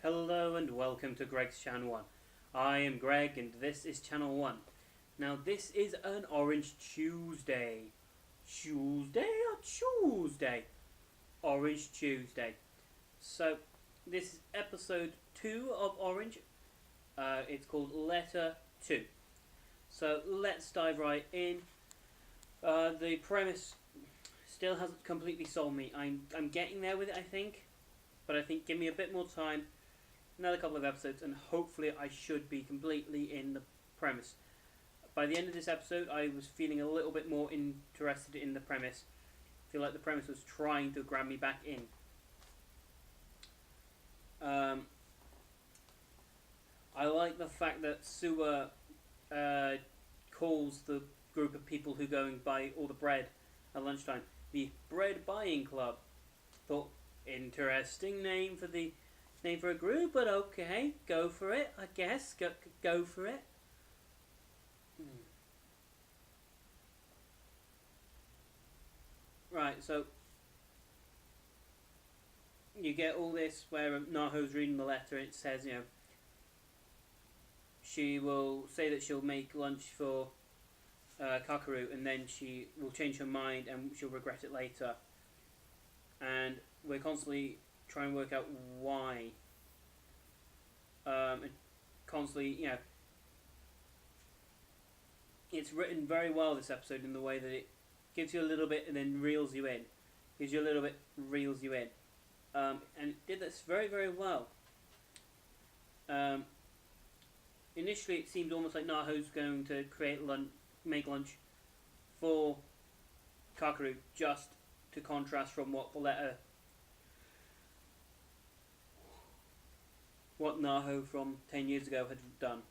Hello and welcome to Greg's Channel 1. I am Greg and this is Channel 1. Now this is an Orange Tuesday. Tuesday or Tuesday? Orange Tuesday. So this is episode 2 of Orange. It's called Letter 2. So let's dive right in. The premise still hasn't completely sold me. I'm getting there with it, I think. But I think give me a bit more time, another couple of episodes, and hopefully I should be completely in the premise. By the end of this episode, I was feeling a little bit more interested in the premise. I feel like the premise was trying to grab me back in. I like the fact that Sua calls the group of people who go and buy all the bread at lunchtime the Bread Buying Club. Thought, interesting name for a group, but okay, go for it, I guess. Go for it. Right, so you get all this where Naho's reading the letter and it says, she will say that she'll make lunch for Kakaru, and then she will change her mind and she'll regret it later. And we're constantly trying to work out why. And constantly, it's written very well, this episode, in the way that it gives you a little bit and then reels you in. Gives you a little bit, reels you in. And it did this very, very well. Initially, it seemed almost like Naho's going to make lunch for Kakaru, just to contrast from what Naho from 10 years ago had done.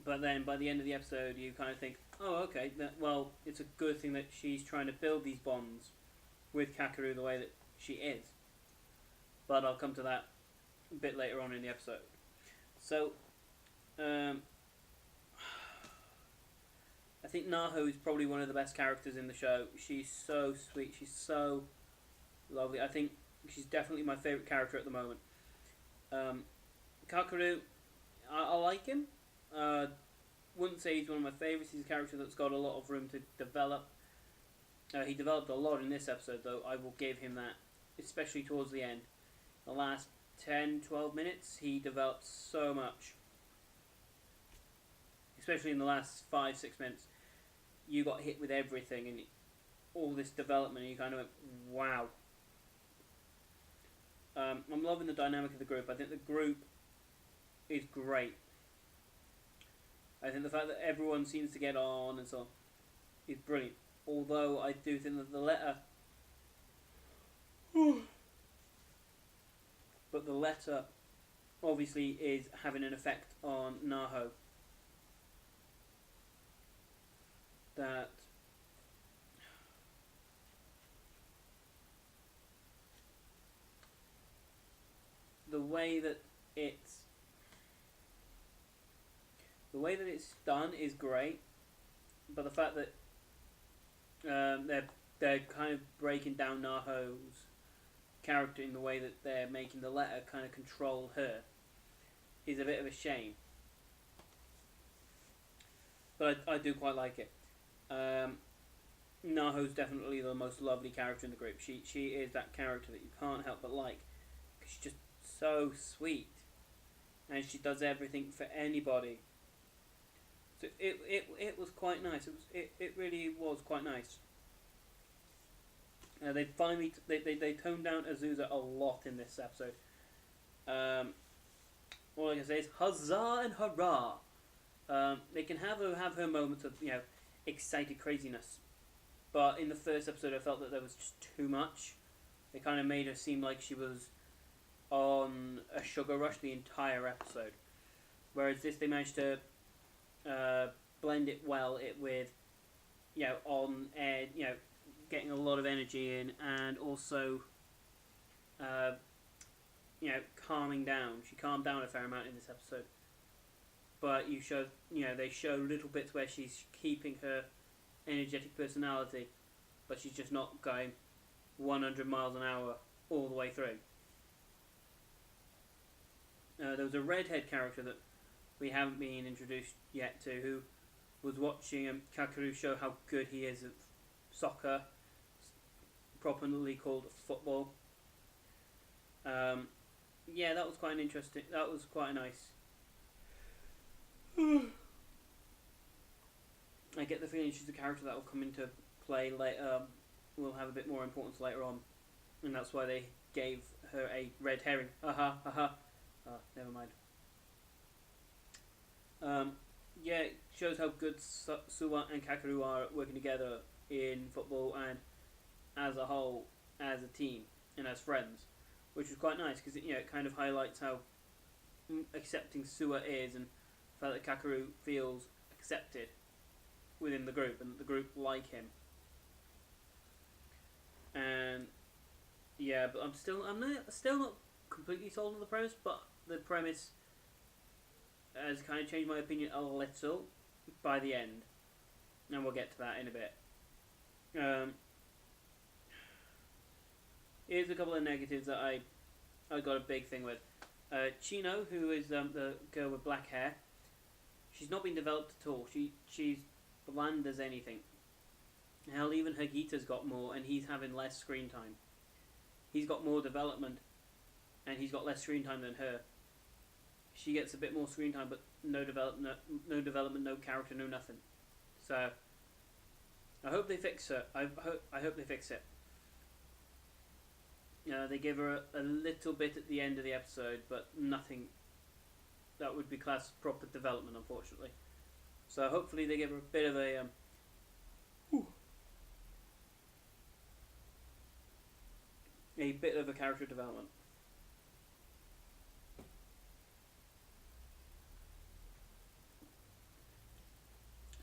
But then by the end of the episode, you kind of think, oh, okay, it's a good thing that she's trying to build these bonds with Kakaru the way that she is. But I'll come to that a bit later on in the episode. So, I think Naho is probably one of the best characters in the show. She's so sweet. She's so lovely. I think she's definitely my favourite character at the moment. Kakaru, I like him. Wouldn't say he's one of my favourites. He's a character that's got a lot of room to develop. He developed a lot in this episode, though. I will give him that, especially towards the end. The last 10-12 minutes, he developed so much. Especially in the last 5-6 minutes, you got hit with everything and all this development, and you kind of went, wow. I'm loving the dynamic of the group. I think the group is great. I think the fact that everyone seems to get on and so on is brilliant. Although I do think that the letter... but the letter obviously is having an effect on Naho. That the way that it's done is great, but the fact that they're kind of breaking down Naho's character in the way that they're making the letter kind of control her is a bit of a shame. But I do quite like it. Naho's definitely the most lovely character in the group. She is that character that you can't help but like. She's just so sweet, and she does everything for anybody. So it was quite nice. It really was quite nice. They finally they toned down Azusa a lot in this episode. All I can say is huzzah and hurrah. They can have her moments of excited craziness, but in the first episode I felt that there was just too much. They kind of made her seem like she was on a sugar rush the entire episode, whereas this they managed to blend it well with on air, getting a lot of energy in, and also calming down. She calmed down a fair amount in this episode, but they show little bits where she's keeping her energetic personality, but she's just not going 100 miles an hour all the way through. There was a redhead character that we haven't been introduced yet to, who was watching Kakeru show how good he is at soccer, properly called football. Yeah, that was quite an interesting. That was quite nice. I get the feeling she's a character that will come into play later. Will have a bit more importance later on, and that's why they gave her a red herring. Haha. Never mind. Yeah, it shows how good Suwa and Kakeru are at working together in football and as a whole, as a team and as friends, which was quite nice because it kind of highlights how accepting Suwa is and the fact that Kakeru feels accepted within the group and the group like him. And yeah, but I'm still not completely sold on the premise, but the premise has kind of changed my opinion a little by the end, and we'll get to that in a bit. Here's a couple of negatives that I got a big thing with. Chino, who is the girl with black hair, she's not been developed at all. She's bland as anything. Hell, even Hagita's got more, and he's having less screen time. He's got more development, and he's got less screen time than her. She gets a bit more screen time, but no development, no character, no nothing. So I hope they fix her. I hope they fix it. They give her a little bit at the end of the episode, but nothing that would be classed proper development, unfortunately. So hopefully they give her a bit of a character development.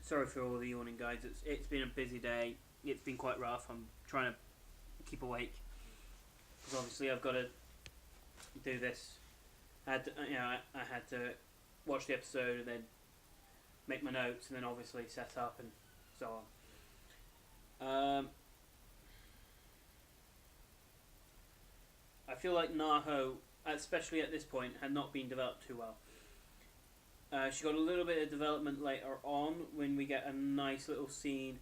Sorry for all the yawning, guys. It's been a busy day. It's been quite rough. I'm trying to keep awake because obviously I've got to do this. I had to watch the episode and then make my notes and then obviously set up and so on. I feel like Naho, especially at this point, had not been developed too well. She got a little bit of development later on when we get a nice little scene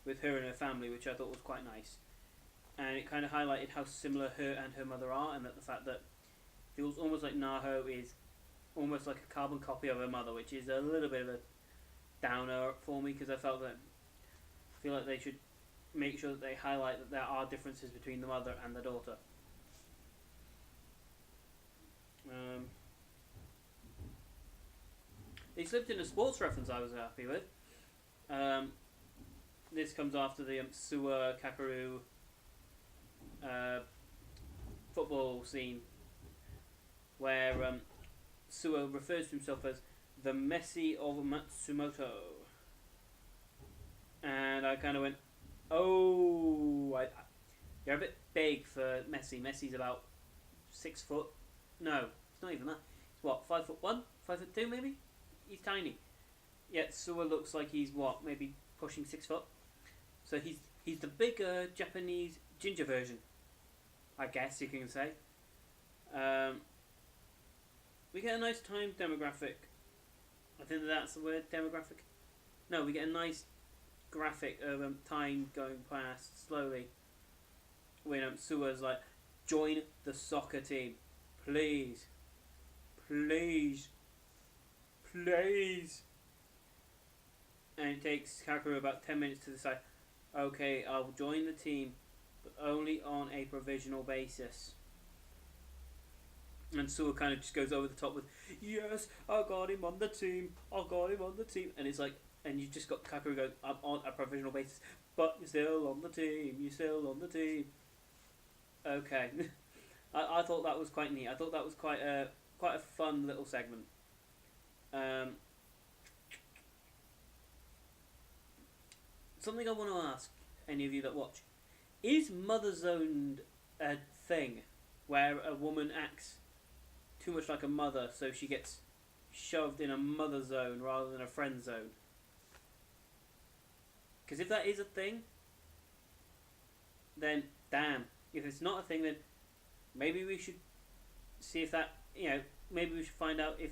with her and her family, which I thought was quite nice. And it kind of highlighted how similar her and her mother are, and that the fact that it feels almost like Naho is almost like a carbon copy of her mother, which is a little bit of a downer for me because I feel like they should make sure that they highlight that there are differences between the mother and the daughter. They slipped in a sports reference I was happy with. This comes after the Suwa Kakeru football scene where Suwa refers to himself as the Messi of Matsumoto. And I kind of went, oh, you're a bit big for Messi. Messi's about 6 foot. No, it's not even that. It's what, 5'1", 5'2" maybe? He's tiny. Yet Suwa looks like he's what, maybe pushing 6 foot. So he's the bigger Japanese ginger version, I guess you can say. We get a nice time demographic. I think that's the word, demographic. No, we get a nice graphic of time going past slowly. When Suwa's like, join the soccer team, please, please, please. And it takes Kakeru about 10 minutes to decide, okay, I'll join the team, but only on a provisional basis. And Suwa kind of just goes over the top with, yes, I got him on the team, I got him on the team. And it's like, and you just got Kakeru going, I'm on a provisional basis, but you're still on the team, you're still on the team. Okay. I thought that was quite neat. I thought that was quite a fun little segment. Something I want to ask any of you that watch: is mother zoned a thing where a woman acts too much like a mother, so she gets shoved in a mother zone rather than a friend zone? Because if that is a thing, then damn. If it's not a thing, then maybe we should see if that, maybe we should find out if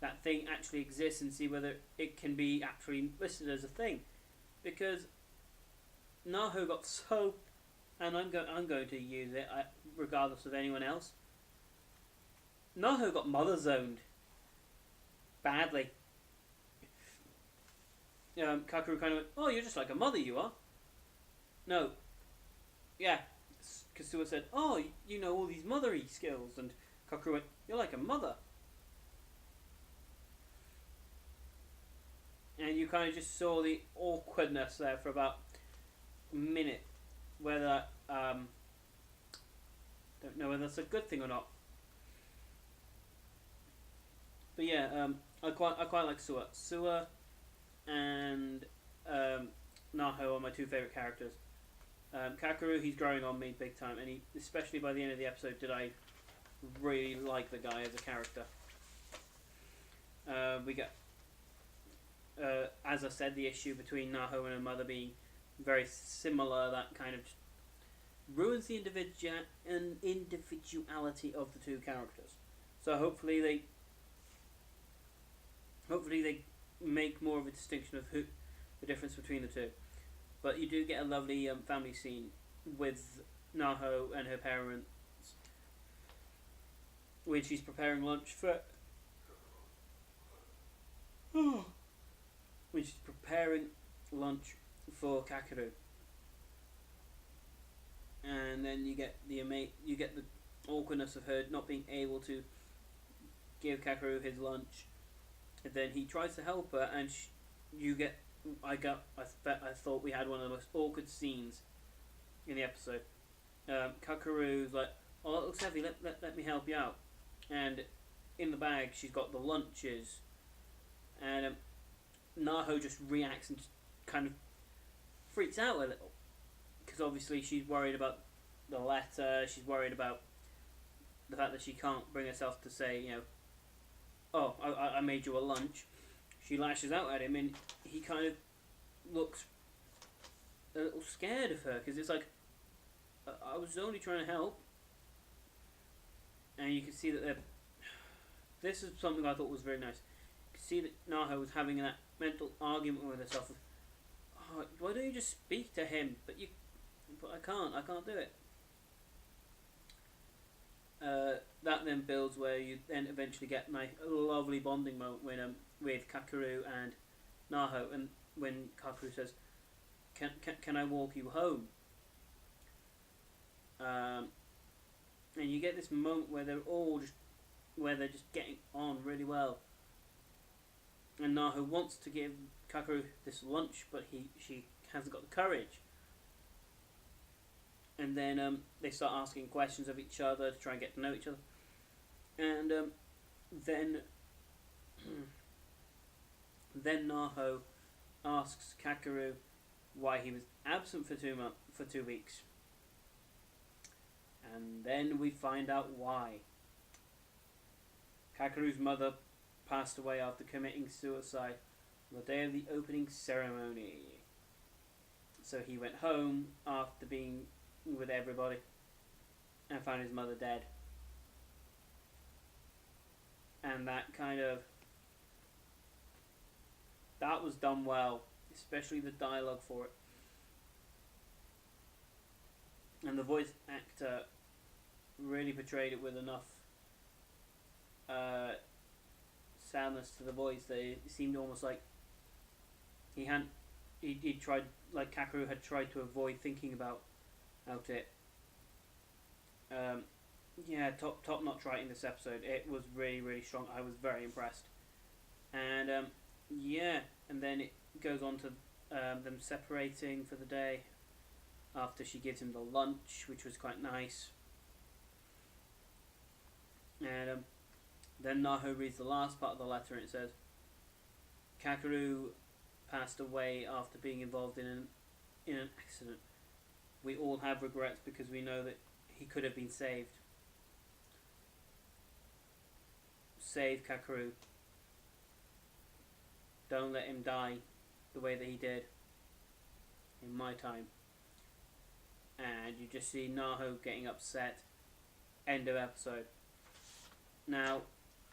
that thing actually exists and see whether it can be actually listed as a thing, because Naho got so, and I'm going to use it regardless of anyone else. Naho got mother zoned badly. Kakeru kind of went, "Oh, you're just like a mother, you are." No, yeah, Kasua said, "Oh, you know all these mothery skills," and Kakeru went, "You're like a mother." And you kind of just saw the awkwardness there for about a minute, whether don't know whether that's a good thing or not. But yeah, I quite like Sua. Sua and Naho are my two favourite characters. Kakeru, he's growing on me big time, and especially by the end of the episode, did I really like the guy as a character. We get, as I said, the issue between Naho and her mother being very similar. That kind of ruins the individuality of the two characters. So hopefully they make more of a distinction of the difference between the two. But you do get a lovely family scene with Naho and her parents when she's preparing lunch for Kakeru. And then you get the awkwardness of her not being able to give Kakeru his lunch. And then he tries to help her, and I thought we had one of the most awkward scenes in the episode. Kakeru's like, "Oh, that looks heavy. Let me help you out." And in the bag, she's got the lunches, and Naho just reacts and just kind of freaks out a little, because obviously she's worried about the letter. She's worried about the fact that she can't bring herself to say, "Oh, I made you a lunch." She lashes out at him, and he kind of looks a little scared of her, because it's like, I was only trying to help. And you can see that this is something I thought was very nice. You can see that Naho was having that mental argument with herself of, "Oh, why don't you just speak to him?" But I can't do it. That then builds where you then eventually get my lovely bonding moment with Kakeru and Naho, and when Kakeru says, "Can I walk you home?" And you get this moment where they're just getting on really well, and Naho wants to give Kakeru this lunch, but she hasn't got the courage. And then they start asking questions of each other to try and get to know each other. And then Naho asks Kakeru why he was absent for 2 weeks. And then we find out why. Kakeru's mother passed away after committing suicide on the day of the opening ceremony. So he went home after being with everybody and found his mother dead. And that was done well, especially the dialogue for it. And the voice actor really portrayed it with enough sadness to the voice that it seemed almost like he tried, like Kakeru had tried to avoid thinking about it. Top notch writing this episode. It was really, really strong. I was very impressed. And and then it goes on to them separating for the day after she gives him the lunch, which was quite nice. And then Naho reads the last part of the letter, and it says, "Kakeru passed away after being involved in an accident. We all have regrets because we know that he could have been saved. Save Kakeru. Don't let him die the way that he did in my time." And you just see Naho getting upset. End of episode. Now,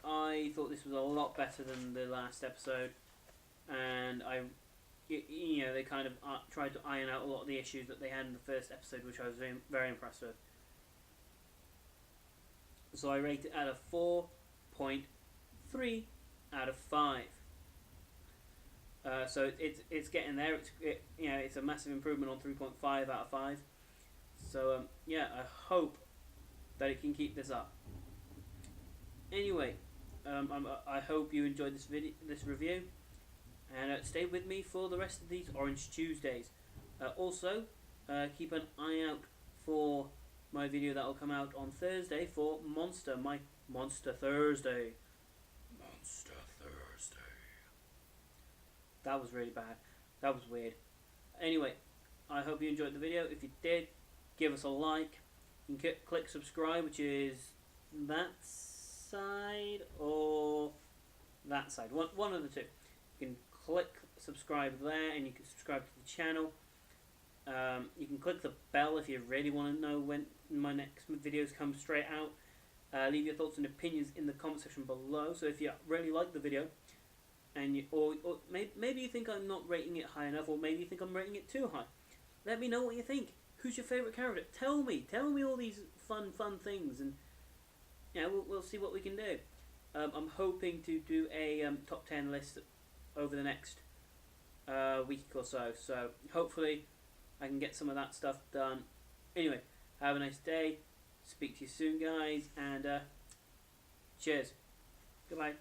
I thought this was a lot better than the last episode, and they kind of tried to iron out a lot of the issues that they had in the first episode, which I was very, very impressed with. So I rate it at a 4.3 out of 5. So it's getting there. It's a massive improvement on 3.5 out of 5. So yeah, I hope that it can keep this up. Anyway, I hope you enjoyed this review, and stay with me for the rest of these Orange Tuesdays. Also, keep an eye out for my video that will come out on Thursday for my Monster Thursday. Monster Thursday. That was really bad. That was weird. Anyway, I hope you enjoyed the video. If you did, give us a like. You can click subscribe, which is that side or that side. One of the two. You can click subscribe there, and you can subscribe to the channel. You can click the bell if you really want to know when my next videos come straight out. Leave your thoughts and opinions in the comment section below. So if you really like the video, and maybe you think I'm not rating it high enough, or maybe you think I'm rating it too high, let me know what you think. Who's your favourite character? Tell me all these fun things, and we'll see what we can do. I'm hoping to do a top 10 list over the next week or so. So hopefully I can get some of that stuff done. Anyway, have a nice day. Speak to you soon, guys, and cheers. Goodbye.